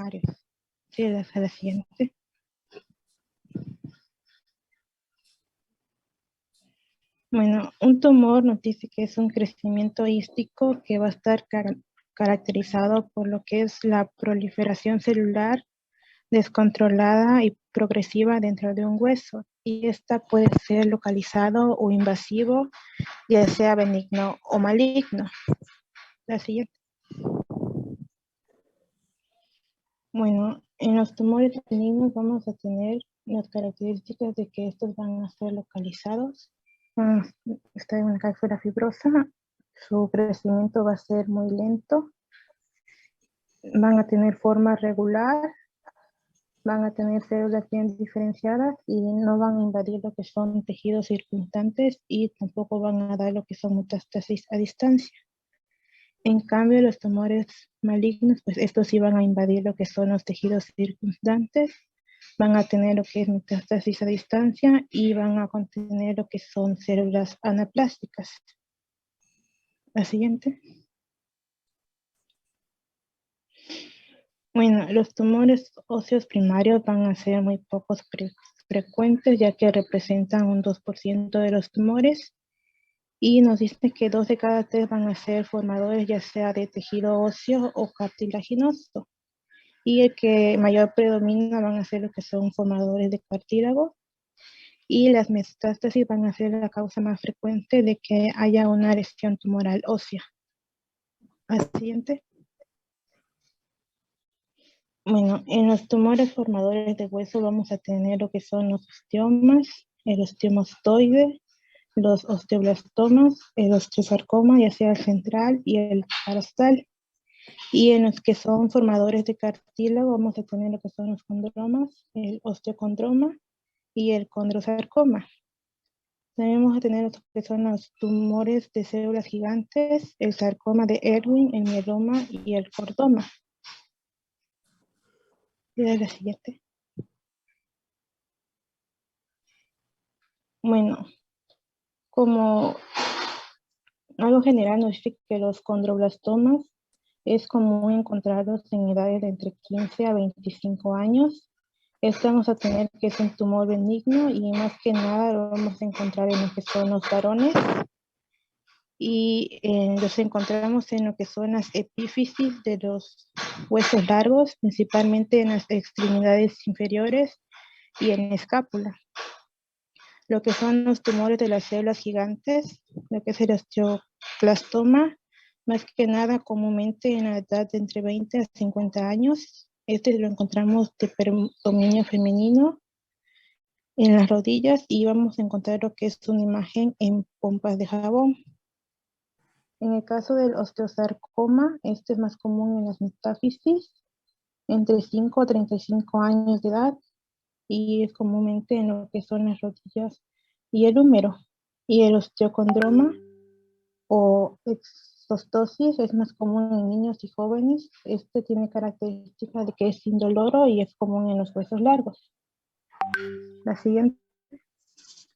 primarios. Sí, la siguiente. Bueno, un tumor nos dice que es un crecimiento hístico que va a estar caracterizado por lo que es la proliferación celular descontrolada y progresiva dentro de un hueso. Y esta puede ser localizado o invasivo, ya sea benigno o maligno. La siguiente. Bueno, en los tumores benignos vamos a tener las características de que estos van a ser localizados. Está en una cápsula fibrosa, su crecimiento va a ser muy lento, van a tener forma regular, van a tener células bien diferenciadas y no van a invadir lo que son tejidos circundantes y tampoco van a dar lo que son metástasis a distancia. En cambio, los tumores malignos, pues estos sí van a invadir lo que son los tejidos circundantes, van a tener lo que es metástasis a distancia y van a contener lo que son células anaplásticas. La siguiente. Bueno, los tumores óseos primarios van a ser muy pocos frecuentes, ya que representan un 2% de los tumores. Y nos dicen que 2 de cada 3 van a ser formadores, ya sea de tejido óseo o cartilaginoso. Y el que mayor predomina van a ser los que son formadores de cartílago. Y las metástasis van a ser la causa más frecuente de que haya una lesión tumoral ósea. Al siguiente. Bueno, en los tumores formadores de hueso vamos a tener lo que son los osteomas, el osteomastoide, los osteoblastomas, el osteosarcoma, ya sea el central y el parastal. Y en los que son formadores de cartílago vamos a tener lo que son los condromas, el osteocondroma y el condrosarcoma. También vamos a tener lo que son los tumores de células gigantes, el sarcoma de Ewing, el mieloma y el cordoma. Y de la siguiente. Bueno, como algo general nos dice que los condroblastomas es común encontrarlos en edades de entre 15 a 25 años. Esto vamos a tener que es un tumor benigno y más que nada lo vamos a encontrar en lo que son los varones. Y los encontramos en lo que son las epífisis de los huesos largos, principalmente en las extremidades inferiores y en la escápula. Lo que son los tumores de las células gigantes, lo que es el osteoclastoma, más que nada comúnmente en la edad de entre 20 a 50 años. Este lo encontramos de predominio femenino en las rodillas y vamos a encontrar lo que es una imagen en pompas de jabón. En el caso del osteosarcoma, este es más común en las metáfisis, entre 5 a 35 años de edad, y es comúnmente en lo que son las rodillas y el húmero. Y el osteocondroma o exostosis es más común en niños y jóvenes. Este tiene características de que es indoloro y es común en los huesos largos. La siguiente.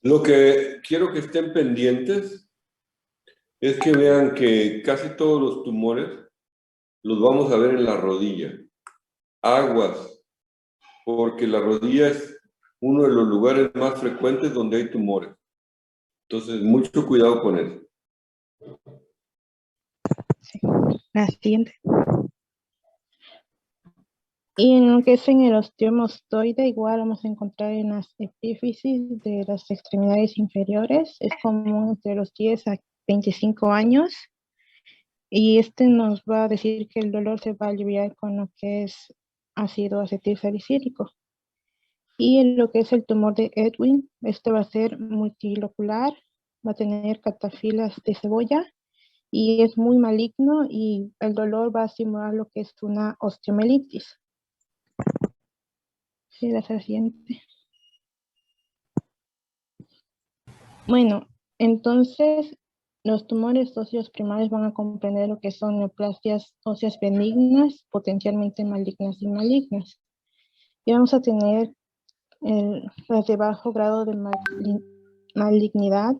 Lo que quiero que estén pendientes es que vean que casi todos los tumores los vamos a ver en la rodilla. Aguas, porque la rodilla es uno de los lugares más frecuentes donde hay tumores. Entonces, mucho cuidado con eso. Sí. La siguiente. Y en lo que es en el osteomastoide, igual vamos a encontrar en las epífisis de las extremidades inferiores. Es común entre los 10 a 25 años. Y este nos va a decir que el dolor se va a aliviar con lo que es ácido acetilsalicílico. Y en lo que es el tumor de Ewing, este va a ser multilocular, va a tener catafilas de cebolla y es muy maligno y el dolor va a simular lo que es una osteomielitis. Sí, la siguiente. Bueno, entonces los tumores óseos primarios van a comprender lo que son neoplasias óseas benignas, potencialmente malignas y malignas. Y vamos a tener las de bajo grado de malignidad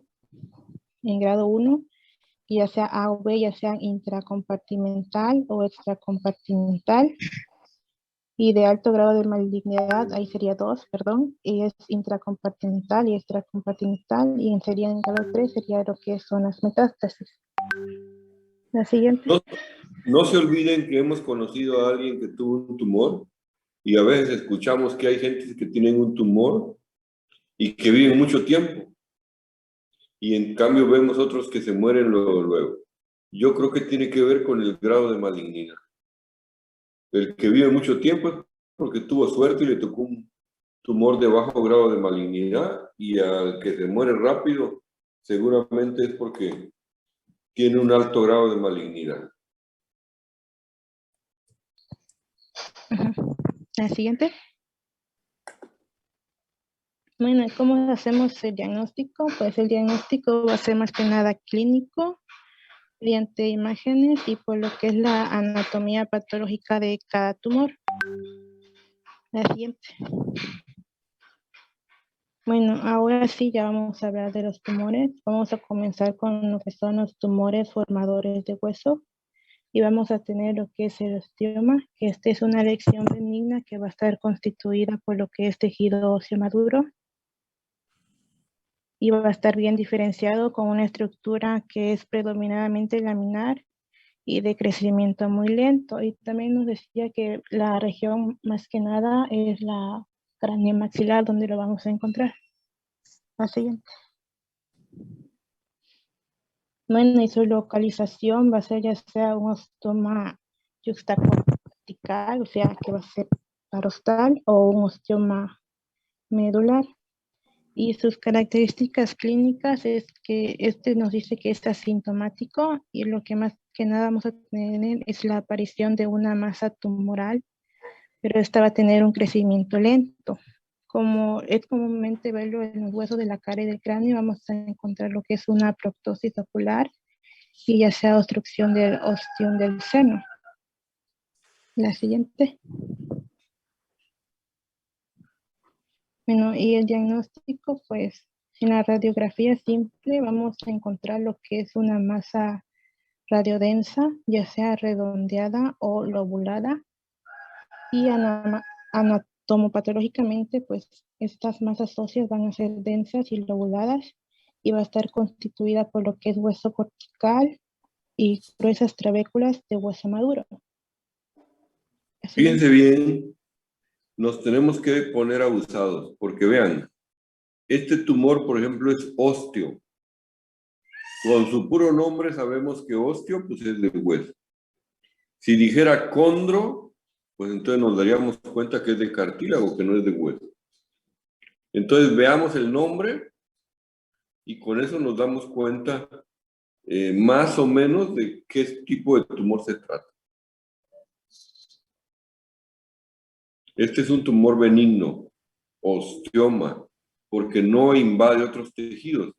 en grado 1, ya sea A o B, ya sea intracompartimental o extracompartimental. Y de alto grado de malignidad, ahí sería 2, perdón, y es intracompartimental y extracompartimental, y sería en grado 3 sería lo que son las metástasis. La siguiente. No, no se olviden que hemos conocido a alguien que tuvo un tumor y a veces escuchamos que hay gente que tienen un tumor y que viven mucho tiempo. Y en cambio vemos otros que se mueren luego. Yo creo que tiene que ver con el grado de malignidad. El que vive mucho tiempo es porque tuvo suerte y le tocó un tumor de bajo grado de malignidad, y al que se muere rápido seguramente es porque tiene un alto grado de malignidad. La siguiente. Bueno, ¿cómo hacemos el diagnóstico? Pues el diagnóstico va a ser más que nada clínico, mediante imágenes y por lo que es la anatomía patológica de cada tumor. La siguiente. Bueno, ahora sí ya vamos a hablar de los tumores. Vamos a comenzar con lo que son los tumores formadores de hueso. Y vamos a tener lo que es el osteoma, que este es una lesión benigna que va a estar constituida por lo que es tejido óseo maduro. Y va a estar bien diferenciado con una estructura que es predominantemente laminar y de crecimiento muy lento. Y también nos decía que la región más que nada es la craneomaxilar donde lo vamos a encontrar. La siguiente. Bueno, y su localización va a ser ya sea un osteoma yuxtacortical, o sea que va a ser parostal, o un osteoma medular. Y sus características clínicas es que este nos dice que es asintomático, y lo que más que nada vamos a tener es la aparición de una masa tumoral, pero esta va a tener un crecimiento lento. Como es comúnmente verlo en los huesos de la cara y del cráneo, vamos a encontrar lo que es una proptosis ocular y ya sea obstrucción del ostión del seno. La siguiente. Bueno, y el diagnóstico, pues, en la radiografía simple vamos a encontrar lo que es una masa radiodensa, ya sea redondeada o lobulada, y anatomopatológicamente, pues, estas masas óseas van a ser densas y lobuladas, y va a estar constituida por lo que es hueso cortical y gruesas trabéculas de hueso maduro. Fíjense bien, nos tenemos que poner abusados, porque vean, este tumor, por ejemplo, es osteo. Con su puro nombre sabemos que osteo, pues es de hueso. Si dijera condro, pues entonces nos daríamos cuenta que es de cartílago, que no es de hueso. Entonces veamos el nombre y con eso nos damos cuenta más o menos de qué tipo de tumor se trata. Este es un tumor benigno, osteoma, porque no invade otros tejidos,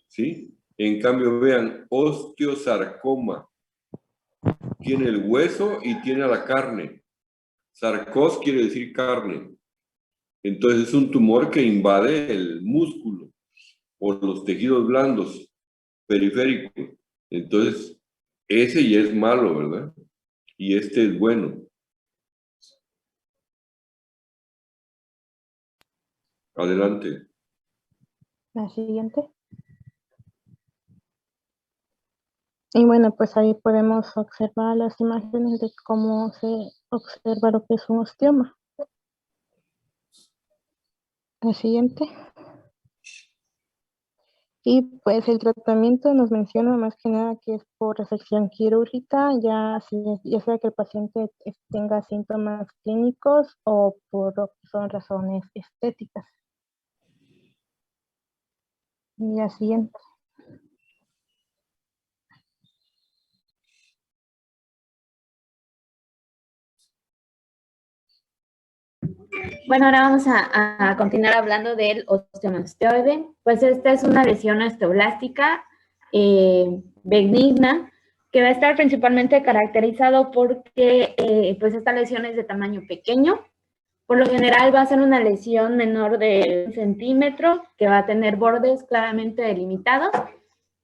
¿sí? En cambio, vean, osteosarcoma. Tiene el hueso y tiene la carne. Sarcos quiere decir carne. Entonces es un tumor que invade el músculo o los tejidos blandos periféricos. Entonces, ese ya es malo, ¿verdad? Y este es bueno. Adelante. La siguiente. Y bueno, pues ahí podemos observar las imágenes de cómo se observa lo que es un osteoma. La siguiente. Y pues el tratamiento nos menciona más que nada que es por resección quirúrgica, ya sea que el paciente tenga síntomas clínicos o por son razones estéticas. Y la siguiente. Bueno, ahora vamos a continuar hablando del osteomastoide. Pues esta es una lesión osteoblástica benigna, que va a estar principalmente caracterizado porque pues esta lesión es de tamaño pequeño. Por lo general va a ser una lesión menor de 1 centímetro, que va a tener bordes claramente delimitados.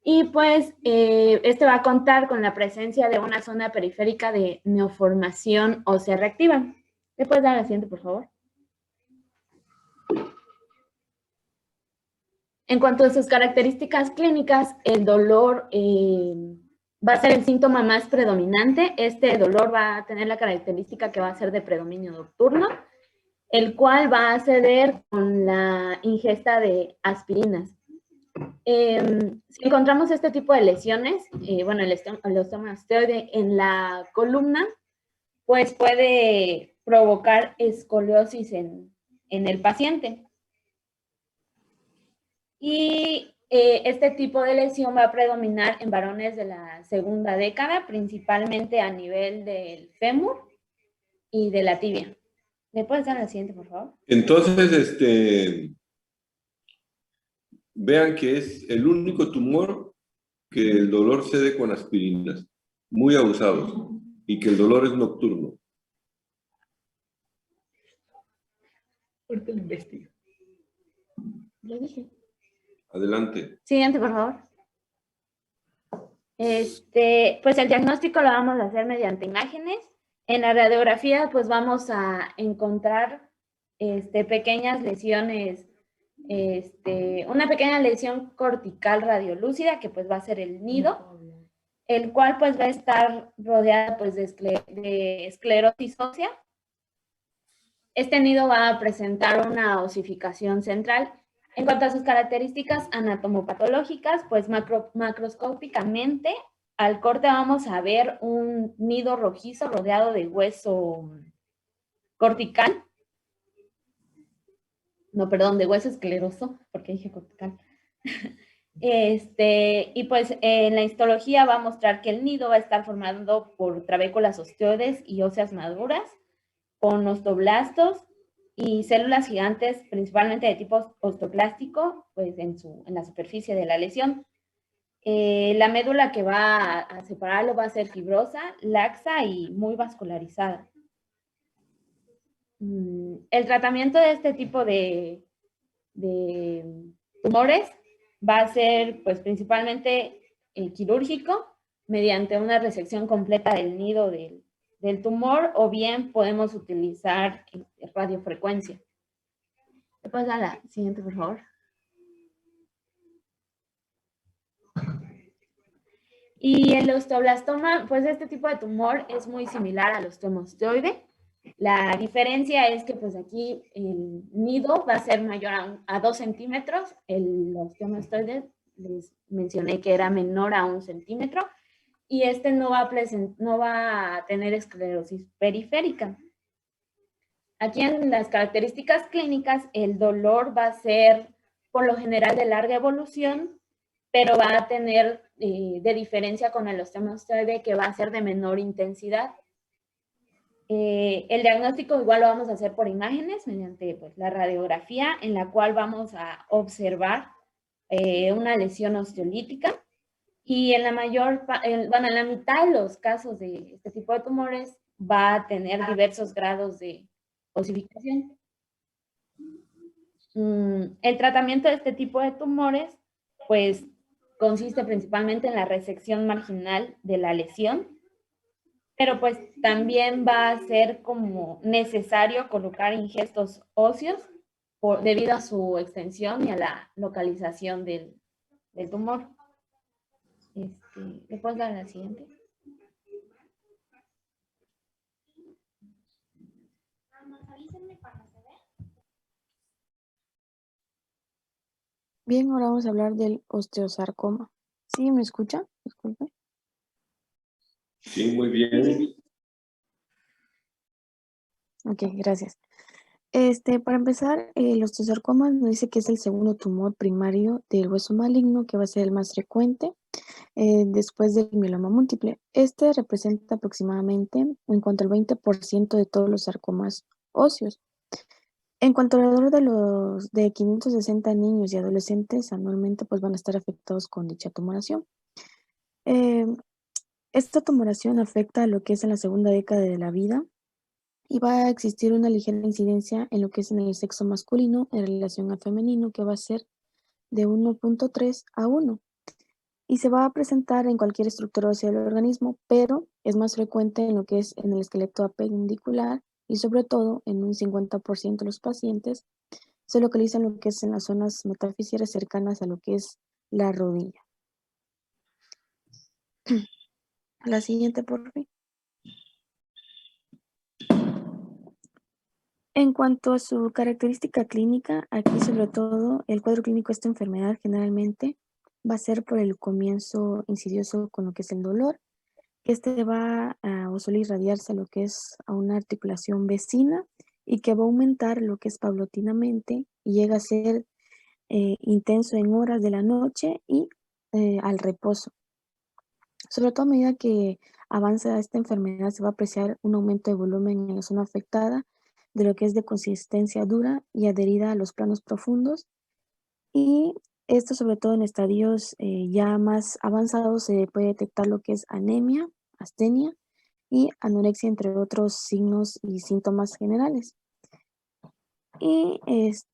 Y pues este va a contar con la presencia de una zona periférica de neoformación ósea reactiva. ¿Me puedes dar la siguiente, por favor? En cuanto a sus características clínicas, el dolor va a ser el síntoma más predominante. Este dolor va a tener la característica que va a ser de predominio nocturno, el cual va a ceder con la ingesta de aspirinas. Si encontramos este tipo de lesiones, bueno, el osteomastoide en la columna, pues puede provocar escoliosis en el paciente. Y este tipo de lesión va a predominar en varones de la segunda década, principalmente a nivel del fémur y de la tibia. ¿Me puedes dar la siguiente, por favor? Entonces, vean que es el único tumor que el dolor cede con aspirinas, muy abusados, y que el dolor es nocturno. Ahorita lo investigo. Lo dije. Adelante. Siguiente, por favor. Pues el diagnóstico lo vamos a hacer mediante imágenes. En la radiografía, pues vamos a encontrar pequeñas lesiones, una pequeña lesión cortical radiolúcida, que pues va a ser el nido, el cual pues va a estar rodeada pues de esclerosis ósea. Este nido va a presentar una osificación central. En cuanto a sus características anatomopatológicas, pues macroscópicamente al corte vamos a ver un nido rojizo rodeado de hueso cortical. No, perdón, de hueso escleroso, porque dije cortical. Y pues en la histología va a mostrar que el nido va a estar formado por trabéculas osteoides y óseas maduras, con osteoblastos y células gigantes, principalmente de tipo osteoclástico, pues en la superficie de la lesión. La médula que va a separarlo va a ser fibrosa, laxa y muy vascularizada. El tratamiento de este tipo de tumores va a ser pues principalmente quirúrgico, mediante una resección completa del nido del tumor, o bien podemos utilizar radiofrecuencia. ¿Me puedes dar la siguiente, por favor? Y el osteoblastoma, pues este tipo de tumor es muy similar al osteomastoide. La diferencia es que pues aquí el nido va a ser mayor a 2 centímetros. El osteomastoide les mencioné que era menor a 1 centímetro. Y este no va a tener esclerosis periférica. Aquí en las características clínicas, el dolor va a ser por lo general de larga evolución, pero va a tener de diferencia con el osteomastoide, que va a ser de menor intensidad. El diagnóstico igual lo vamos a hacer por imágenes mediante pues, la radiografía, en la cual vamos a observar una lesión osteolítica. Y en la mitad de los casos de este tipo de tumores va a tener diversos grados de osificación. El tratamiento de este tipo de tumores, pues, consiste principalmente en la resección marginal de la lesión, pero pues también va a ser como necesario colocar ingestos óseos debido a su extensión y a la localización del tumor. ¿Le puedes dar la siguiente? Bien, ahora vamos a hablar del osteosarcoma. ¿Sí me escucha? Disculpe. Sí, muy bien. Ok, gracias. Para empezar, el osteosarcoma nos dice que es el segundo tumor primario del hueso maligno, que va a ser el más frecuente después del mieloma múltiple. Este representa aproximadamente en cuanto al 20% de todos los sarcomas óseos. En cuanto alrededor de 560 niños y adolescentes anualmente pues van a estar afectados con dicha tumoración. Esta tumoración afecta a lo que es en la segunda década de la vida y va a existir una ligera incidencia en lo que es en el sexo masculino en relación al femenino, que va a ser de 1.3 a 1 y se va a presentar en cualquier estructura ósea del organismo, pero es más frecuente en lo que es en el esqueleto apendicular y sobre todo en un 50% de los pacientes se localizan lo que es en las zonas metafiscales cercanas a lo que es la rodilla. La siguiente, por favor. En cuanto a su característica clínica, aquí sobre todo el cuadro clínico de esta enfermedad generalmente va a ser por el comienzo insidioso con lo que es el dolor, que este va a o suele irradiarse a lo que es a una articulación vecina y que va a aumentar lo que es paulatinamente y llega a ser intenso en horas de la noche y al reposo. Sobre todo a medida que avanza esta enfermedad se va a apreciar un aumento de volumen en la zona afectada, de lo que es de consistencia dura y adherida a los planos profundos. Y esto sobre todo en estadios ya más avanzados se puede detectar lo que es anemia, astenia y anorexia, entre otros signos y síntomas generales. Y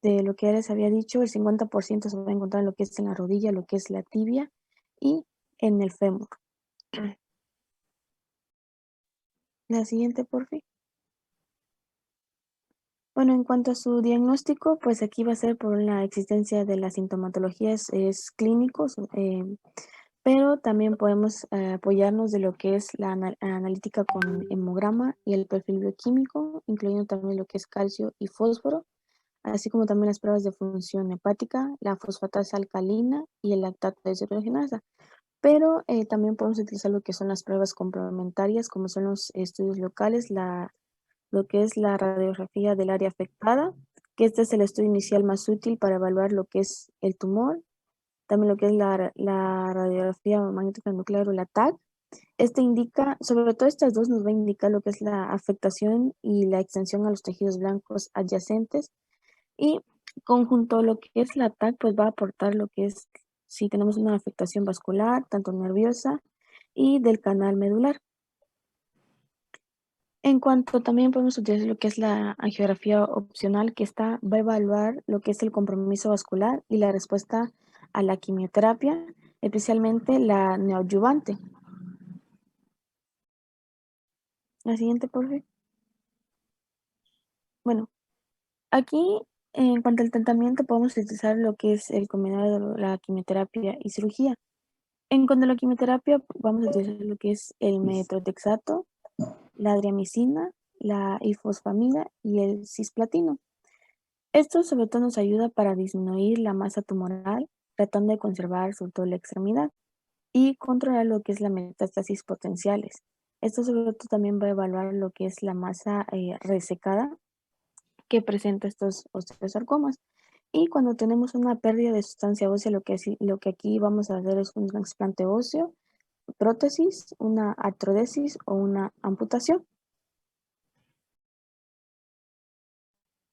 lo que ya les había dicho, el 50% se va a encontrar en lo que es en la rodilla, lo que es la tibia y en el fémur. La siguiente, por fin. Bueno, en cuanto a su diagnóstico, pues aquí va a ser por la existencia de la sintomatología, es clínico, pero también podemos apoyarnos de lo que es la analítica con hemograma y el perfil bioquímico, incluyendo también lo que es calcio y fósforo, así como también las pruebas de función hepática, la fosfatasa alcalina y el lactato de deshidrogenasa. Pero también podemos utilizar lo que son las pruebas complementarias, como son los estudios locales, lo que es la radiografía del área afectada, que este es el estudio inicial más útil para evaluar lo que es el tumor, también lo que es la radiografía magnética nuclear o la TAC. Este indica, sobre todo estas dos nos va a indicar lo que es la afectación y la extensión a los tejidos blancos adyacentes, y conjunto a lo que es la TAC, pues va a aportar lo que es si tenemos una afectación vascular, tanto nerviosa y del canal medular. En cuanto también podemos utilizar lo que es la angiografía opcional, que esta va a evaluar lo que es el compromiso vascular y la respuesta a la quimioterapia, especialmente la neoadyuvante. La siguiente, por favor. Bueno, aquí en cuanto al tratamiento podemos utilizar lo que es el combinado de la quimioterapia y cirugía. En cuanto a la quimioterapia, vamos a utilizar lo que es el metotrexato, la adriamicina, la ifosfamida y el cisplatino. Esto sobre todo nos ayuda para disminuir la masa tumoral, tratando de conservar sobre todo la extremidad y controlar lo que es la metástasis potenciales. Esto sobre todo también va a evaluar lo que es la masa resecada que presenta estos osteosarcomas. Y cuando tenemos una pérdida de sustancia ósea, lo que aquí vamos a hacer es un trasplante óseo, prótesis, una artrodesis o una amputación.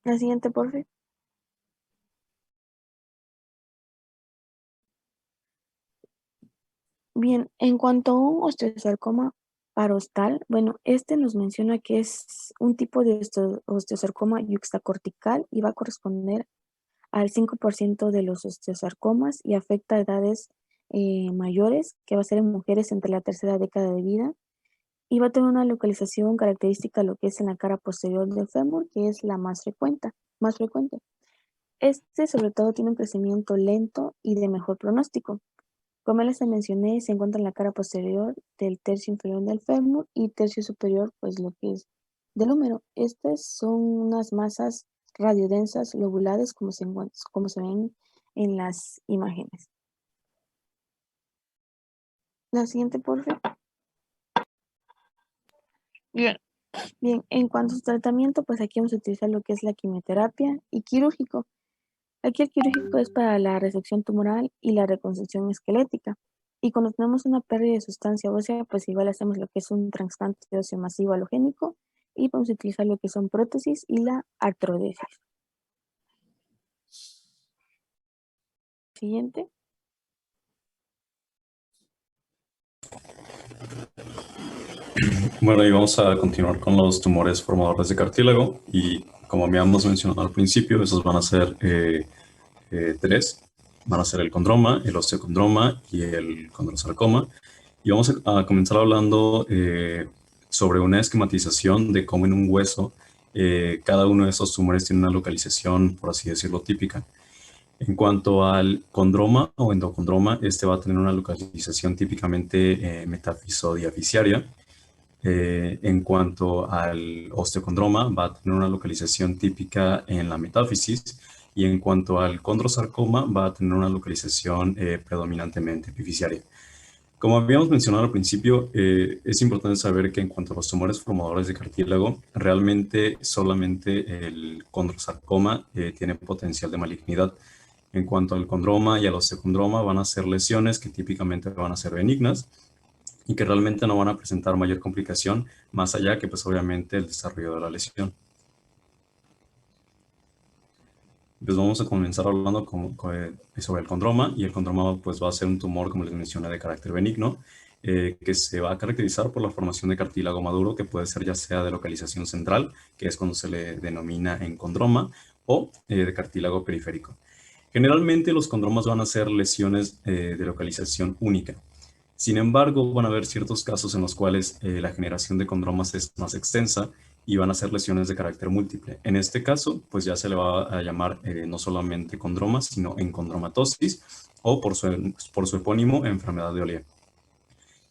La siguiente, por favor. Bien, en cuanto a un osteosarcoma parostal, bueno, este nos menciona que es un tipo de osteosarcoma yuxtacortical y va a corresponder al 5% de los osteosarcomas y afecta a edades mayores, que va a ser en mujeres entre la tercera década de vida, y va a tener una localización característica lo que es en la cara posterior del fémur, que es la más frecuente. Este sobre todo tiene un crecimiento lento y de mejor pronóstico. Como les mencioné, se encuentra en la cara posterior del tercio inferior del fémur y tercio superior, pues lo que es del húmero. Estas son unas masas radiodensas lobulares como se ven en las imágenes. La siguiente, por favor. Bien, en cuanto a su tratamiento, pues aquí vamos a utilizar lo que es la quimioterapia y quirúrgico. Aquí el quirúrgico es para la resección tumoral y la reconstrucción esquelética. Y cuando tenemos una pérdida de sustancia ósea, pues igual hacemos lo que es un trasplante óseo masivo halogénico y vamos a utilizar lo que son prótesis y la artrodesis. Siguiente. Bueno, y vamos a continuar con los tumores formadores de cartílago y como habíamos mencionado al principio, esos van a ser tres. Van a ser el condroma, el osteocondroma y el condrosarcoma. Y vamos a comenzar hablando sobre una esquematización de cómo en un hueso Cada uno de esos tumores tiene una localización, por así decirlo, típica. En cuanto al condroma o endocondroma, este va a tener una localización típicamente metafisodiaficiaria. En cuanto al osteocondroma, va a tener una localización típica en la metáfisis, y en cuanto al condrosarcoma, va a tener una localización predominantemente epifisiaria. Como habíamos mencionado al principio, es importante saber que en cuanto a los tumores formadores de cartílago, realmente solamente el condrosarcoma tiene potencial de malignidad. En cuanto al condroma y al osteocondroma, van a ser lesiones que típicamente van a ser benignas y que realmente no van a presentar mayor complicación, más allá que pues obviamente el desarrollo de la lesión. Pues vamos a comenzar hablando sobre el condroma, y el condroma pues va a ser un tumor, como les mencioné, de carácter benigno, que se va a caracterizar por la formación de cartílago maduro, que puede ser ya sea de localización central, que es cuando se le denomina encondroma, o de cartílago periférico. Generalmente los condromas van a ser lesiones de localización única. Sin embargo, van a haber ciertos casos en los cuales la generación de condromas es más extensa y van a ser lesiones de carácter múltiple. En este caso, pues ya se le va a llamar no solamente condroma, sino encondromatosis, o por su epónimo, enfermedad de Olea.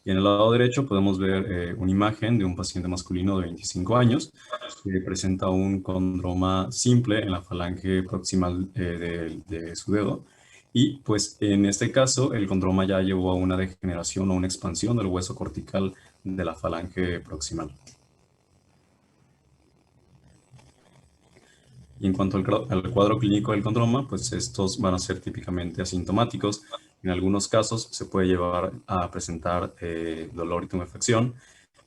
Y en el lado derecho podemos ver una imagen de un paciente masculino de 25 años que presenta un condroma simple en la falange proximal de su dedo. Y pues en este caso el condroma ya llevó a una degeneración o una expansión del hueso cortical de la falange proximal. Y en cuanto al cuadro clínico del condroma, pues estos van a ser típicamente asintomáticos. En algunos casos se puede llevar a presentar dolor y tumefacción.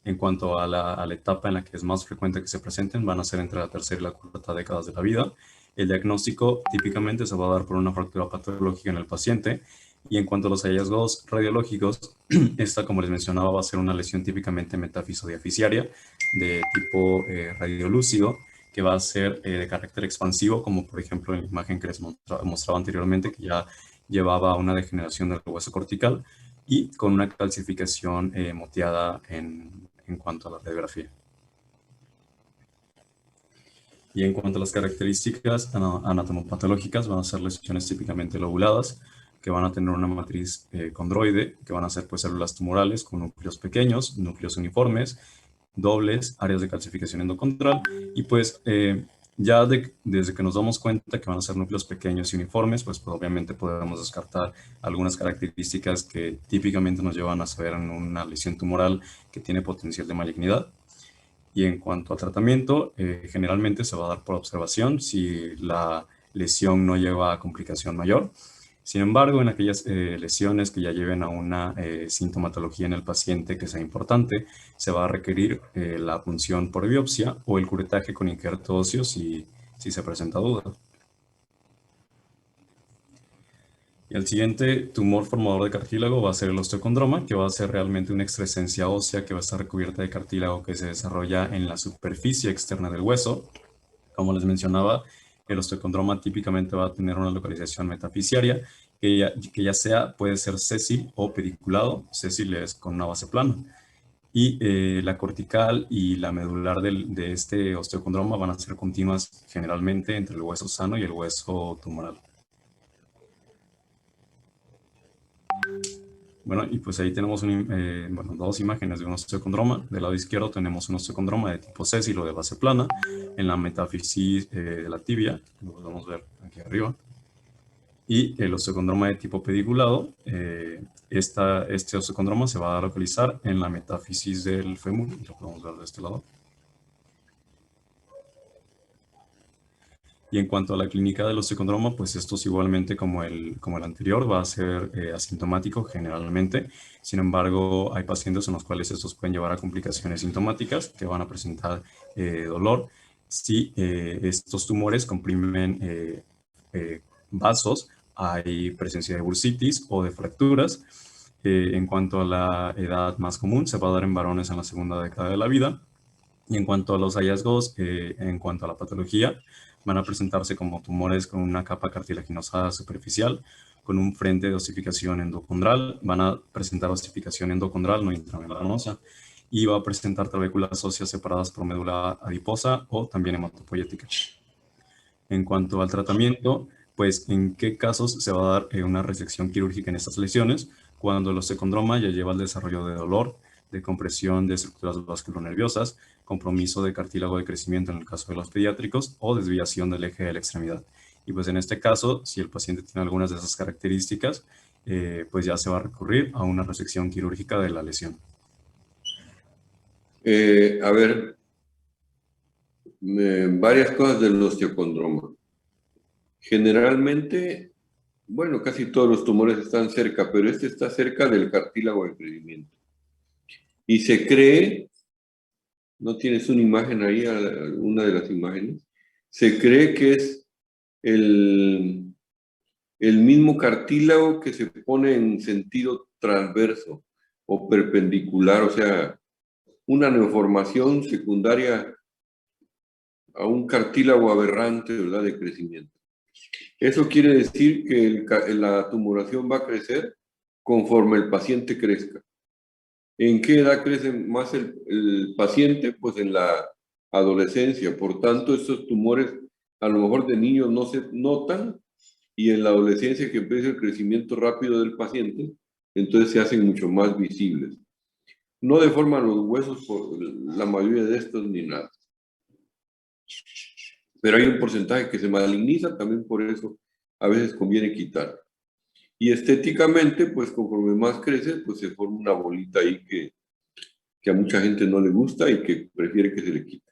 En cuanto a la etapa en la que es más frecuente que se presenten, van a ser entre la tercera y la cuarta décadas de la vida. El diagnóstico típicamente se va a dar por una fractura patológica en el paciente. Y en cuanto a los hallazgos radiológicos, esta, como les mencionaba, va a ser una lesión típicamente metafisodiaficiaria de tipo radiolúcido, que va a ser de carácter expansivo, como por ejemplo en la imagen que les mostraba anteriormente, que ya llevaba a una degeneración del hueso cortical y con una calcificación moteada en cuanto a la radiografía. Y en cuanto a las características anatomopatológicas, van a ser lesiones típicamente lobuladas, que van a tener una matriz condroide, que van a ser pues células tumorales con núcleos pequeños, núcleos uniformes, dobles, áreas de calcificación endocondral, y pues ya desde que nos damos cuenta que van a ser núcleos pequeños y uniformes, pues obviamente podemos descartar algunas características que típicamente nos llevan a saber en una lesión tumoral que tiene potencial de malignidad. Y en cuanto a tratamiento, generalmente se va a dar por observación si la lesión no lleva a complicación mayor. Sin embargo, en aquellas lesiones que ya lleven a una sintomatología en el paciente que sea importante, se va a requerir la punción por biopsia o el curetaje con injerto óseo si se presenta duda. Y el siguiente tumor formador de cartílago va a ser el osteocondroma, que va a ser realmente una excrescencia ósea que va a estar recubierta de cartílago que se desarrolla en la superficie externa del hueso. Como les mencionaba, el osteocondroma típicamente va a tener una localización metafisiaria que ya sea, puede ser sésil o pediculado. Sésil es con una base plana. Y la cortical y la medular de este osteocondroma van a ser continuas generalmente entre el hueso sano y el hueso tumoral. Bueno, y pues ahí tenemos dos imágenes de un osteocondroma. Del lado izquierdo tenemos un osteocondroma de tipo sésil o de base plana en la metáfisis de la tibia, lo podemos ver aquí arriba. Y el osteocondroma de tipo pediculado, este osteocondroma se va a localizar en la metáfisis del fémur, lo podemos ver de este lado. Y en cuanto a la clínica del osteocondroma, pues estos igualmente como el anterior va a ser asintomático generalmente. Sin embargo, hay pacientes en los cuales estos pueden llevar a complicaciones sintomáticas que van a presentar dolor si estos tumores comprimen vasos, hay presencia de bursitis o de fracturas. En cuanto a la edad más común, se va a dar en varones en la segunda década de la vida. Y en cuanto a los hallazgos, en cuanto a la patología, van a presentarse como tumores con una capa cartilaginosa superficial, con un frente de osificación endocondral. Van a presentar osificación endocondral no intramembranosa. y va a presentar trabéculas óseas separadas por médula adiposa o también hematopoyética. En cuanto al tratamiento, pues en qué casos se va a dar una resección quirúrgica en estas lesiones, cuando el osteocondroma ya lleva al desarrollo de dolor, de compresión de estructuras vasculonerviosas, compromiso de cartílago de crecimiento en el caso de los pediátricos o desviación del eje de la extremidad. Y pues en este caso, si el paciente tiene algunas de esas características, pues ya se va a recurrir a una resección quirúrgica de la lesión. A ver, varias cosas del osteocondroma. Generalmente, bueno, casi todos los tumores están cerca, pero este está cerca del cartílago de crecimiento. Y se cree, ¿no tienes una imagen ahí, una de las imágenes? Se cree que es el mismo cartílago que se pone en sentido transverso o perpendicular, o sea, una neoformación secundaria a un cartílago aberrante, ¿verdad?, de crecimiento. Eso quiere decir que la tumoración va a crecer conforme el paciente crezca. ¿En qué edad crece más el paciente? Pues en la adolescencia. Por tanto, estos tumores a lo mejor de niños no se notan, y en la adolescencia que empieza el crecimiento rápido del paciente, entonces se hacen mucho más visibles. No deforman los huesos por la mayoría de estos ni nada. Pero hay un porcentaje que se maligniza, también por eso a veces conviene quitar. Y estéticamente, pues conforme más crece, pues se forma una bolita ahí que a mucha gente no le gusta y que prefiere que se le quite.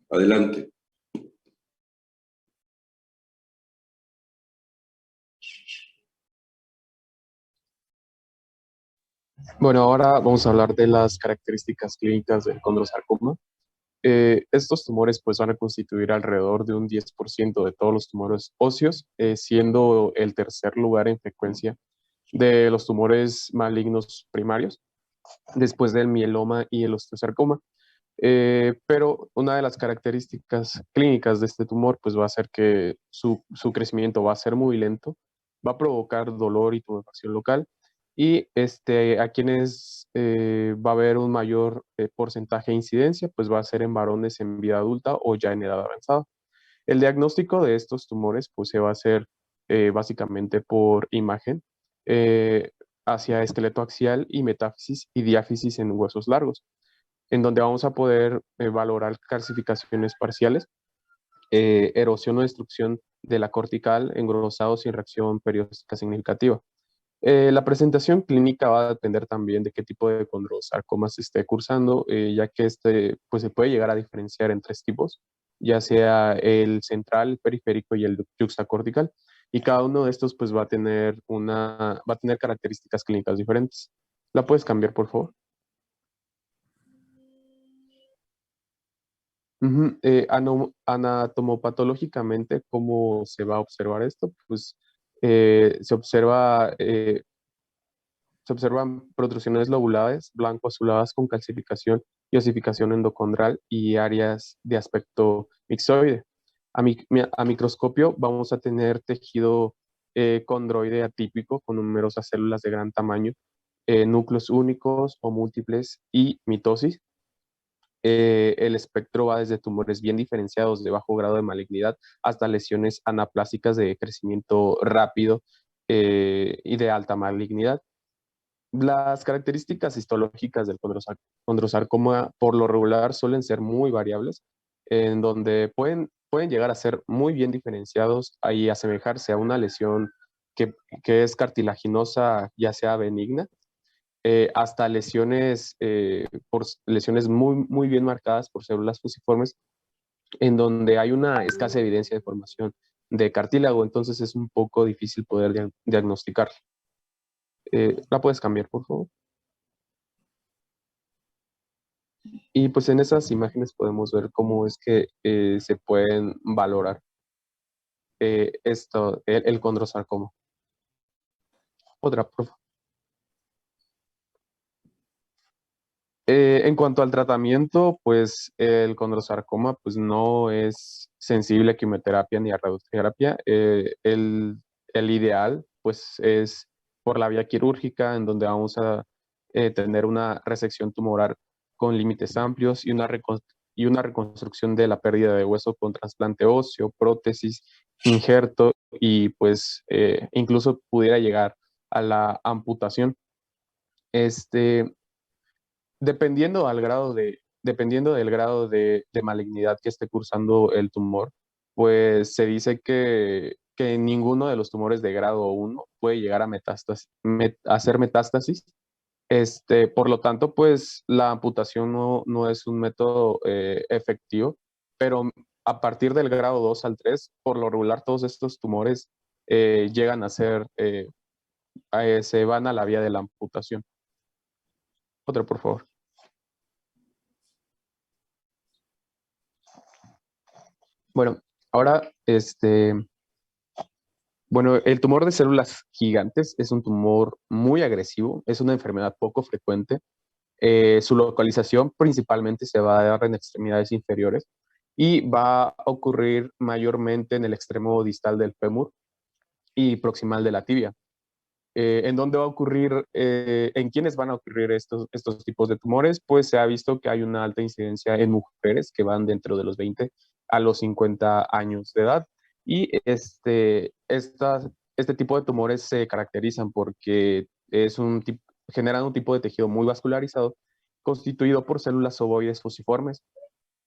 Adelante. Bueno, ahora vamos a hablar de las características clínicas del condrosarcoma. Estos tumores pues van a constituir alrededor de un 10% de todos los tumores óseos, siendo el tercer lugar en frecuencia de los tumores malignos primarios, después del mieloma y el osteosarcoma. Pero una de las características clínicas de este tumor pues va a ser que su crecimiento va a ser muy lento, va a provocar dolor y tumefacción local, y a quienes va a haber un mayor porcentaje de incidencia, pues va a ser en varones en vida adulta o ya en edad avanzada. El diagnóstico de estos tumores pues se va a hacer básicamente por imagen eh, hacia esqueleto axial y metáfisis y diáfisis en huesos largos, en donde vamos a poder valorar calcificaciones parciales, erosión o destrucción de la cortical, engrosado sin reacción periódica significativa. La presentación clínica va a depender también de qué tipo de condrosarcoma se esté cursando, ya que pues se puede llegar a diferenciar en tres tipos, ya sea el central, el periférico y el yuxtacortical. Y cada uno de estos pues va a tener características clínicas diferentes. ¿La puedes cambiar, por favor? Ujú. Anatomopatológicamente, ¿cómo se va a observar esto? Pues se observan protrusiones lobulares blanco-azuladas con calcificación y osificación endocondral y áreas de aspecto mixoide. A microscopio vamos a tener tejido condroide atípico con numerosas células de gran tamaño, núcleos únicos o múltiples y mitosis. El espectro va desde tumores bien diferenciados de bajo grado de malignidad hasta lesiones anaplásicas de crecimiento rápido y de alta malignidad. Las características histológicas del condrosarcoma por lo regular suelen ser muy variables, en donde pueden llegar a ser muy bien diferenciados y asemejarse a una lesión que es cartilaginosa, ya sea benigna, hasta lesiones, lesiones muy, muy bien marcadas por células fusiformes, en donde hay una escasa evidencia de formación de cartílago, entonces es un poco difícil poder diagnosticar. ¿La puedes cambiar, por favor? Y pues en esas imágenes podemos ver cómo es que se pueden valorar el condrosarcoma. Otra, por favor. En cuanto al tratamiento, pues el condrosarcoma pues no es sensible a quimioterapia ni a radioterapia. El ideal pues es por la vía quirúrgica, en donde vamos a tener una resección tumoral con límites amplios y una reconstrucción de la pérdida de hueso con trasplante óseo, prótesis, injerto y pues incluso pudiera llegar a la amputación. Este, dependiendo del grado de malignidad que esté cursando el tumor, pues se dice que ninguno de los tumores de grado 1 puede llegar a hacer metástasis. Por lo tanto, pues la amputación no es un método efectivo, pero a partir del grado 2 al 3, por lo regular todos estos tumores llegan a se van a la vía de la amputación. Otra, por favor. Bueno, ahora, bueno, el tumor de células gigantes es un tumor muy agresivo, es una enfermedad poco frecuente. Su localización principalmente se va a dar en extremidades inferiores y va a ocurrir mayormente en el extremo distal del fémur y proximal de la tibia. ¿En dónde va a ocurrir, en quiénes van a ocurrir estos tipos de tumores? Pues se ha visto que hay una alta incidencia en mujeres que van dentro de los 20 a los 50 años de edad. Y este tipo de tumores se caracterizan porque generan un tipo de tejido muy vascularizado, constituido por células ovoides fusiformes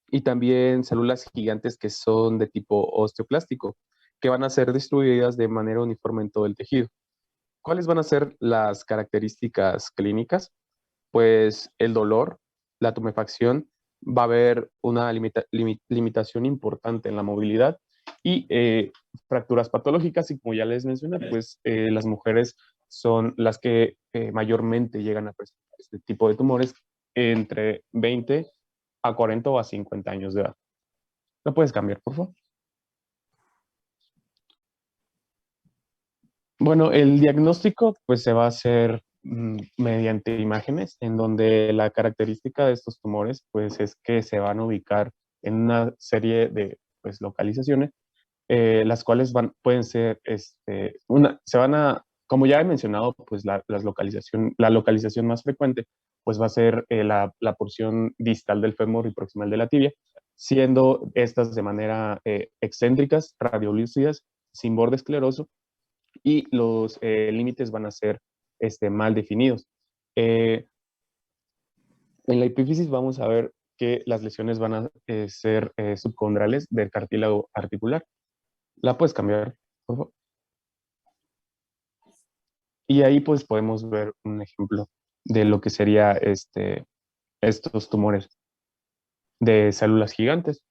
y también células gigantes que son de tipo osteoplástico, que van a ser distribuidas de manera uniforme en todo el tejido. ¿Cuáles van a ser las características clínicas? Pues el dolor, la tumefacción, va a haber una limitación importante en la movilidad y fracturas patológicas, y como ya les mencioné, pues las mujeres son las que mayormente llegan a presentar este tipo de tumores entre 20 a 40 o a 50 años de edad. ¿Lo puedes cambiar, por favor? Bueno, el diagnóstico pues se va a hacer mediante imágenes, en donde la característica de estos tumores pues es que se van a ubicar en una serie de pues, localizaciones, las cuales pueden ser, como ya he mencionado, pues la localización más frecuente pues va a ser la porción distal del fémur y proximal de la tibia, siendo estas de manera excéntricas, radiolúcidas, sin borde escleroso, y los límites van a ser mal definidos. En la epífisis vamos a ver que las lesiones van a ser subcondrales del cartílago articular. ¿La puedes cambiar, por favor? Y ahí pues podemos ver un ejemplo de lo que sería estos tumores de células gigantes.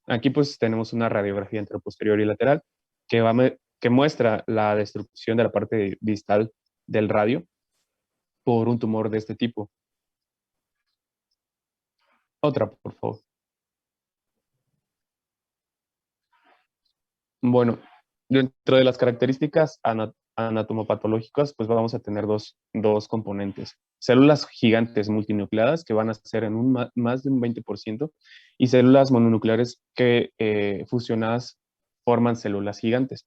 Aquí pues tenemos una radiografía entre posterior y lateral que muestra la destrucción de la parte distal del radio por un tumor de este tipo. Otra, por favor. Bueno, dentro de las características anatomopatológicas, pues vamos a tener dos componentes. Células gigantes multinucleadas, que van a ser en más de un 20%, y células mononucleares que fusionadas forman células gigantes.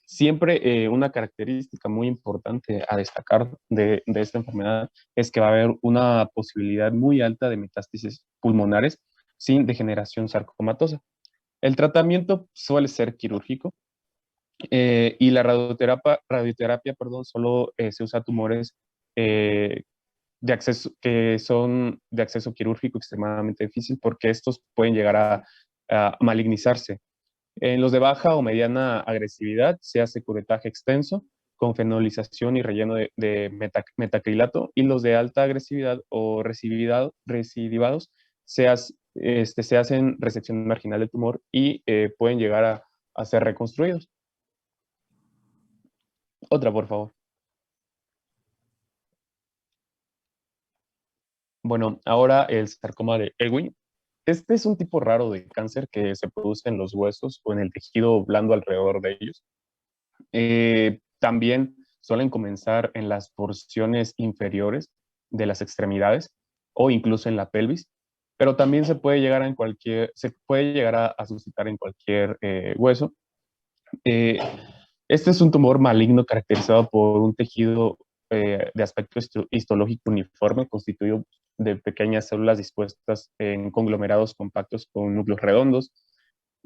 Siempre una característica muy importante a destacar de esta enfermedad es que va a haber una posibilidad muy alta de metástasis pulmonares sin degeneración sarcomatosa. El tratamiento suele ser quirúrgico y la radioterapia, solo se usa tumores que son de acceso quirúrgico extremadamente difícil, porque estos pueden llegar a malignizarse. En los de baja o mediana agresividad se hace curetaje extenso con fenolización y relleno de metacrilato, y los de alta agresividad o recidivados se hacen resección marginal del tumor y pueden llegar a ser reconstruidos. Otra, por favor. Bueno, ahora el sarcoma de Ewing. Este es un tipo raro de cáncer que se produce en los huesos o en el tejido blando alrededor de ellos. También suelen comenzar en las porciones inferiores de las extremidades o incluso en la pelvis, pero también se puede llegar a suscitar en cualquier hueso. Este es un tumor maligno caracterizado por un tejido de aspecto histológico uniforme, constituido de pequeñas células dispuestas en conglomerados compactos con núcleos redondos.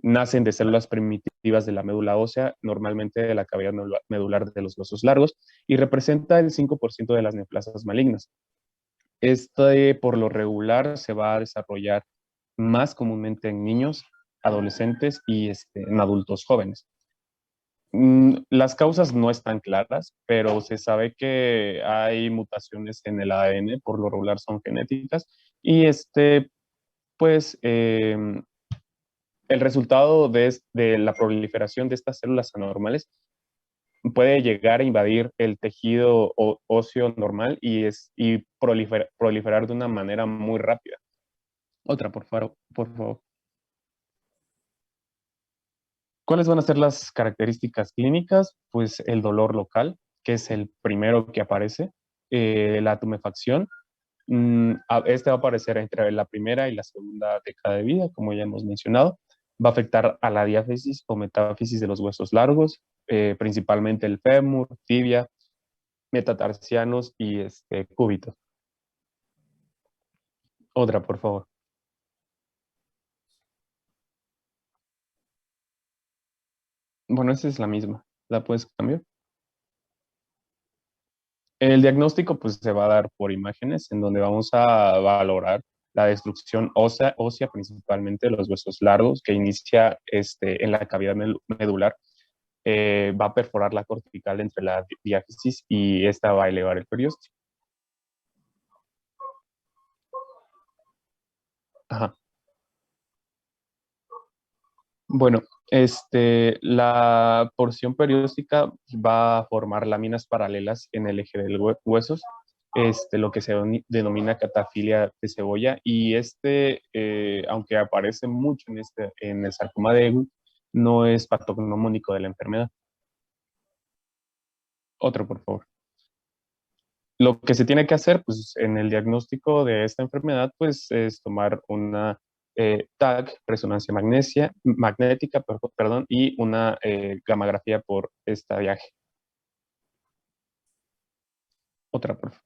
Nacen de células primitivas de la médula ósea, normalmente de la cavidad medular de los huesos largos, y representa el 5% de las neoplasias malignas. Por lo regular, se va a desarrollar más comúnmente en niños, adolescentes y en adultos jóvenes. Las causas no están claras, pero se sabe que hay mutaciones en el ADN, por lo regular son genéticas, y pues el resultado de la proliferación de estas células anormales puede llegar a invadir el tejido óseo normal y proliferar de una manera muy rápida. Otra, por favor. ¿Cuáles van a ser las características clínicas? Pues el dolor local, que es el primero que aparece, la tumefacción. Este va a aparecer entre la primera y la segunda década de vida, como ya hemos mencionado. Va a afectar a la diáfisis o metáfisis de los huesos largos, principalmente el fémur, tibia, metatarsianos y cúbitos. Otra, por favor. Bueno, esa es la misma. ¿La puedes cambiar? El diagnóstico pues se va a dar por imágenes, en donde vamos a valorar la destrucción ósea principalmente de los huesos largos, que inicia en la cavidad medular. Va a perforar la cortical entre la diáfisis y esta va a elevar el periósteo. Ajá. Bueno, la porción perióstica va a formar láminas paralelas en el eje de huesos, lo que se denomina catafilia de cebolla, y aunque aparece mucho en el sarcoma de Ewing, no es patognomónico de la enfermedad. Otro, por favor. Lo que se tiene que hacer, pues, en el diagnóstico de esta enfermedad, pues, es tomar una TAC, resonancia magnética, perdón, y una gammagrafía por esta viaje. Otra, por favor.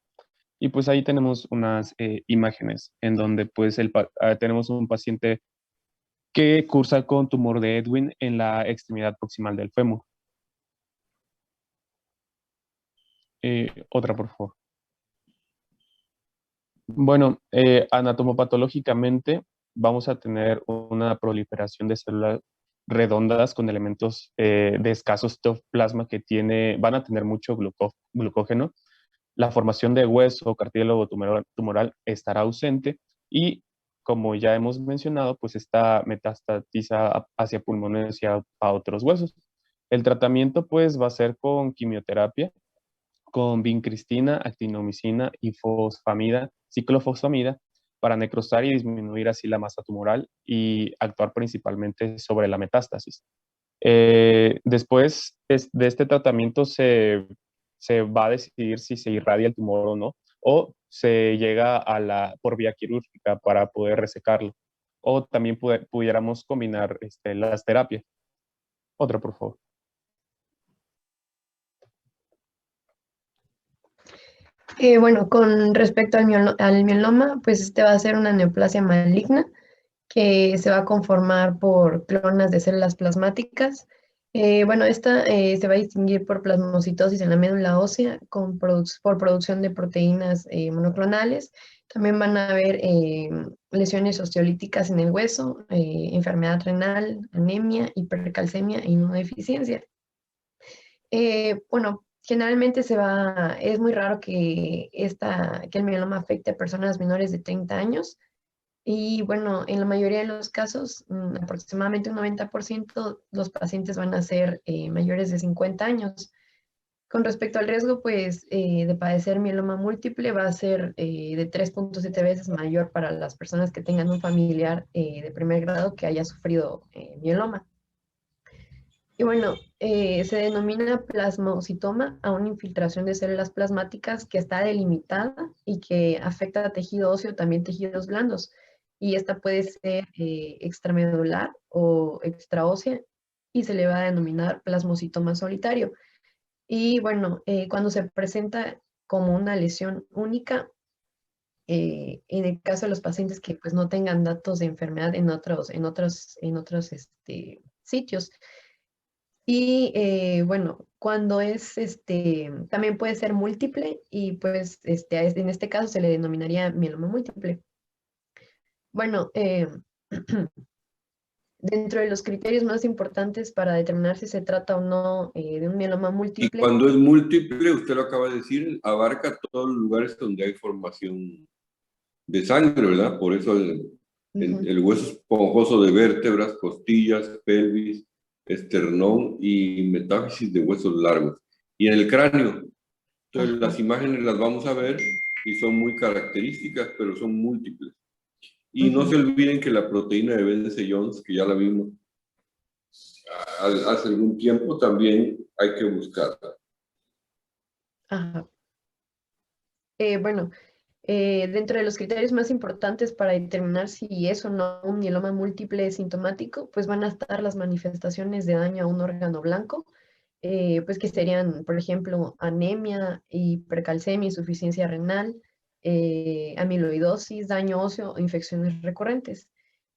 Y pues ahí tenemos unas imágenes en donde pues tenemos un paciente que cursa con tumor de Ewing en la extremidad proximal del fémur. Otra, por favor. Bueno, anatomopatológicamente vamos a tener una proliferación de células redondas con elementos de escaso citoplasma que van a tener mucho glucógeno. La formación de hueso, cartílago tumoral estará ausente y, como ya hemos mencionado, pues esta metastatiza hacia pulmones y a otros huesos. El tratamiento pues va a ser con quimioterapia, con vincristina, actinomicina y ciclofosfamida para necrosar y disminuir así la masa tumoral y actuar principalmente sobre la metástasis. Después de este tratamiento se va a decidir si se irradia el tumor o no, o se llega por vía quirúrgica para poder resecarlo, o también pudiéramos combinar las terapias. Otra, por favor. Bueno, con respecto al mieloma, pues este va a ser una neoplasia maligna que se va a conformar por clonas de células plasmáticas. Bueno, esta se va a distinguir por plasmocitosis en la médula ósea por producción de proteínas monoclonales. También van a haber lesiones osteolíticas en el hueso, enfermedad renal, anemia, hipercalcemia e inmunodeficiencia. Bueno, generalmente es muy raro que el mieloma afecte a personas menores de 30 años. Y bueno, en la mayoría de los casos, aproximadamente un 90%, los pacientes van a ser mayores de 50 años. Con respecto al riesgo, pues, de padecer mieloma múltiple va a ser de 3.7 veces mayor para las personas que tengan un familiar de primer grado que haya sufrido mieloma. Y bueno, se denomina plasmocitoma a una infiltración de células plasmáticas que está delimitada y que afecta a tejido óseo, también tejidos blandos. Y esta puede ser extramedular o extraósea y se le va a denominar plasmocitoma solitario. Y bueno, cuando se presenta como una lesión única en el caso de los pacientes que pues no tengan datos de enfermedad en otros sitios. Y bueno, cuando es también puede ser múltiple y pues en este caso se le denominaría mieloma múltiple. Bueno, dentro de los criterios más importantes para determinar si se trata o no de un mieloma Y múltiple. cuando es múltiple, usted lo acaba de decir, abarca todos los lugares donde hay formación de sangre, ¿verdad? Por eso el hueso esponjoso de vértebras, costillas, pelvis, esternón y metáfisis de huesos largos. Y en el cráneo. Entonces las imágenes las vamos a ver y son muy características, pero son múltiples. Y no se olviden que la proteína de Vence-Jones, que ya la vimos hace algún tiempo, también hay que buscarla. Ajá. Bueno, dentro de los criterios más importantes para determinar si es o no un mieloma múltiple sintomático, pues van a estar las manifestaciones de daño a un órgano blanco, pues que serían, por ejemplo, anemia, hipercalcemia, insuficiencia renal, amiloidosis, daño óseo o infecciones recurrentes.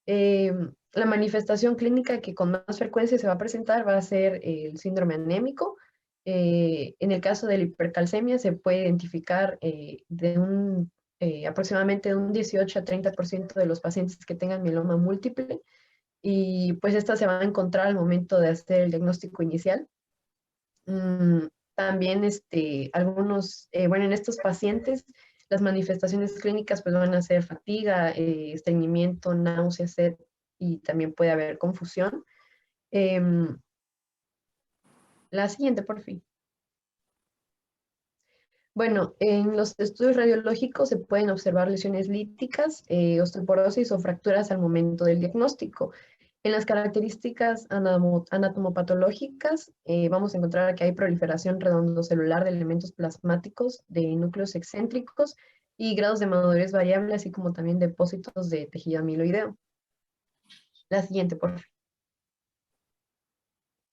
La manifestación clínica que con más frecuencia se va a presentar va a ser el síndrome anémico. En el caso de la hipercalcemia se puede identificar aproximadamente de un 18 a 30% de los pacientes que tengan mieloma múltiple, y pues esta se va a encontrar al momento de hacer el diagnóstico inicial. También bueno, en estos pacientes las manifestaciones clínicas pues van a ser fatiga, estreñimiento, náusea, sed, y también puede haber confusión. La siguiente, por fin. Bueno, en los estudios radiológicos se pueden observar lesiones líticas, osteoporosis o fracturas al momento del diagnóstico. En las características anatomopatológicas vamos a encontrar que hay proliferación redondo-celular de elementos plasmáticos, de núcleos excéntricos y grados de madurez variable, así como también depósitos de tejido amiloideo. La siguiente, por favor.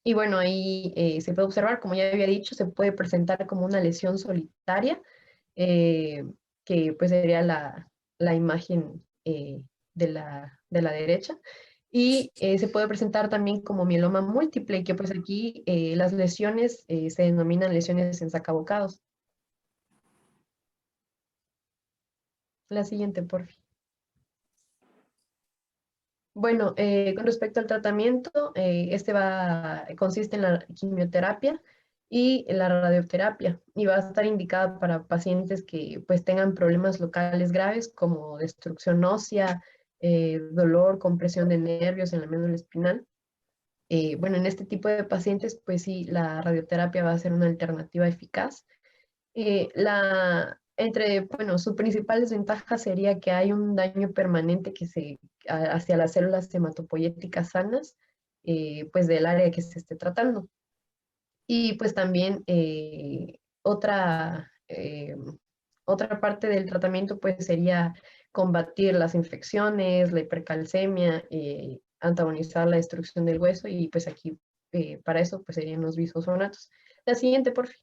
Y bueno, ahí se puede observar, como ya había dicho, se puede presentar como una lesión solitaria, que pues sería la imagen de la derecha. Y se puede presentar también como mieloma múltiple, que pues aquí las lesiones se denominan lesiones en sacabocados. La siguiente, por favor. Bueno, con respecto al tratamiento, consiste en la quimioterapia y en la radioterapia, y va a estar indicada para pacientes que pues tengan problemas locales graves como destrucción ósea, dolor, compresión de nervios en la médula espinal. Bueno, en este tipo de pacientes, pues sí, la radioterapia va a ser una alternativa eficaz. Bueno, su principal desventaja sería que hay un daño permanente hacia las células hematopoyéticas sanas, pues del área que se esté tratando. Y pues también otra parte del tratamiento pues sería combatir las infecciones, la hipercalcemia, antagonizar la destrucción del hueso, y pues aquí para eso pues serían los bisfosfonatos. La siguiente, por favor.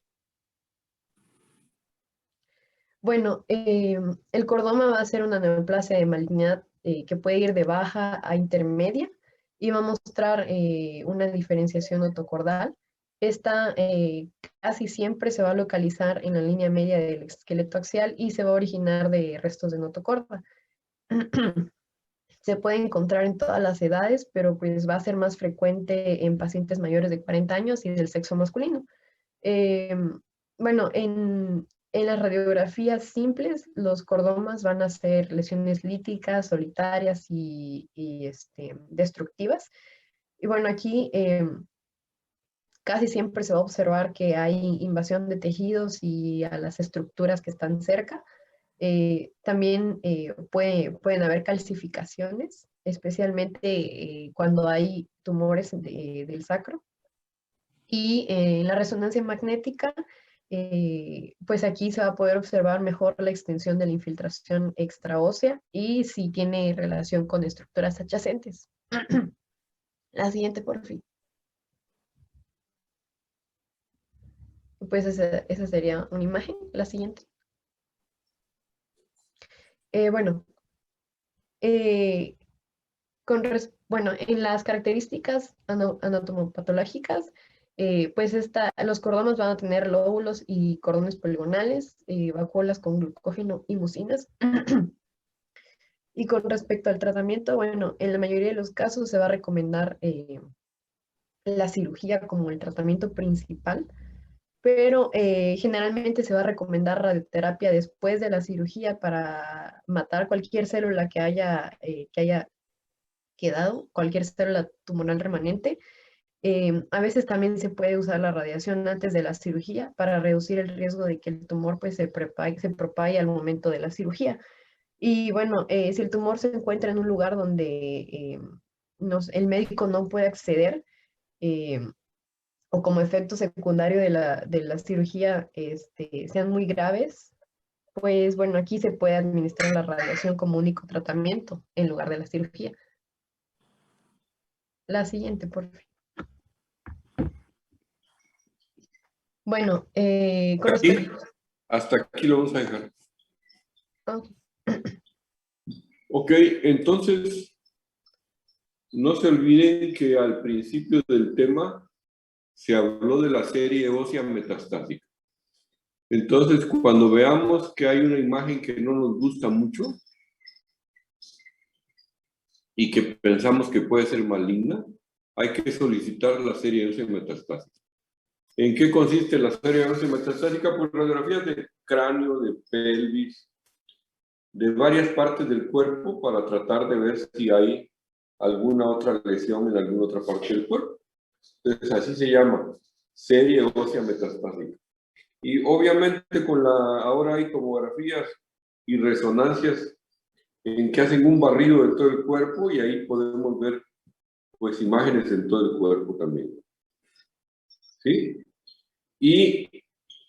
Bueno, el cordoma va a ser una neoplasia de malignidad que puede ir de baja a intermedia, y va a mostrar una diferenciación otocordal. Esta casi siempre se va a localizar en la línea media del esqueleto axial y se va a originar de restos de notocorda. Se puede encontrar en todas las edades, pero pues va a ser más frecuente en pacientes mayores de 40 años y del sexo masculino. Bueno, en las radiografías simples, los cordomas van a ser lesiones líticas, solitarias y destructivas. Y bueno, aquí casi siempre se va a observar que hay invasión de tejidos y a las estructuras que están cerca. También pueden haber calcificaciones, especialmente cuando hay tumores del sacro. Y en la resonancia magnética, pues aquí se va a poder observar mejor la extensión de la infiltración extraósea y si tiene relación con estructuras adyacentes. La siguiente, por fin. Pues esa sería una imagen. La siguiente. Bueno, bueno, en las características anatomopatológicas, pues los cordones van a tener lóbulos y cordones poligonales, vacuolas con glucógeno y mucinas. Y con respecto al tratamiento, bueno, en la mayoría de los casos se va a recomendar la cirugía como el tratamiento principal, pero generalmente se va a recomendar radioterapia después de la cirugía para matar cualquier célula que haya quedado, cualquier célula tumoral remanente. A veces también se puede usar la radiación antes de la cirugía para reducir el riesgo de que el tumor pues, se propague al momento de la cirugía. Y bueno, si el tumor se encuentra en un lugar donde el médico no puede acceder, o como efecto secundario de la cirugía sean muy graves, pues bueno, aquí se puede administrar la radiación como único tratamiento en lugar de la cirugía. La siguiente, por favor. Bueno, con respecto... Hasta aquí lo vamos a dejar. Okay. Ok, entonces, no se olviden que al principio del tema se habló de la serie ósea metastásica. Entonces, cuando veamos que hay una imagen que no nos gusta mucho y que pensamos que puede ser maligna, hay que solicitar la serie ósea metastásica. ¿En qué consiste la serie ósea metastásica? Pues radiografías de cráneo, de pelvis, de varias partes del cuerpo para tratar de ver si hay alguna otra lesión en alguna otra parte del cuerpo. Entonces, así se llama, serie ósea metastásica. Y obviamente ahora hay tomografías y resonancias en que hacen un barrido de todo el cuerpo y ahí podemos ver pues imágenes en todo el cuerpo también. ¿Sí? Y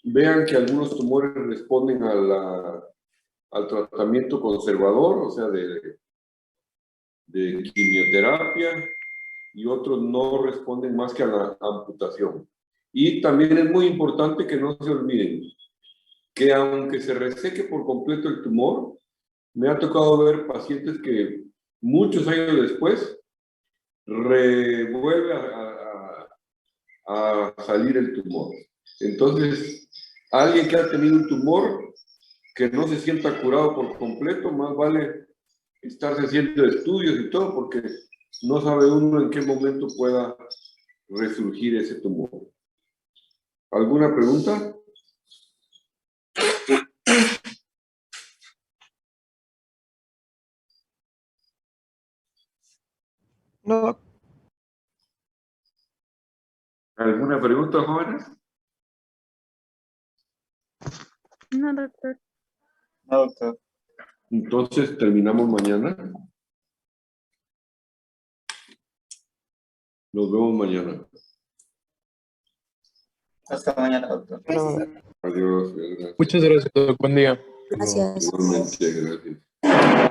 vean que algunos tumores responden al tratamiento conservador, o sea, de quimioterapia, y otros no responden más que a la amputación. Y también es muy importante que no se olviden que aunque se reseque por completo el tumor, me ha tocado ver pacientes que muchos años después revuelve a salir el tumor. Entonces, alguien que ha tenido un tumor que no se sienta curado por completo, más vale estarse haciendo estudios y todo, porque no sabe uno en qué momento pueda resurgir ese tumor. ¿Alguna pregunta? No. ¿Alguna pregunta, jóvenes? No, doctor. No, doctor. Entonces, terminamos mañana. Nos vemos mañana. Hasta mañana, doctor. Adiós. Gracias. Muchas gracias, doctor. Buen día. Gracias. No, igualmente, gracias.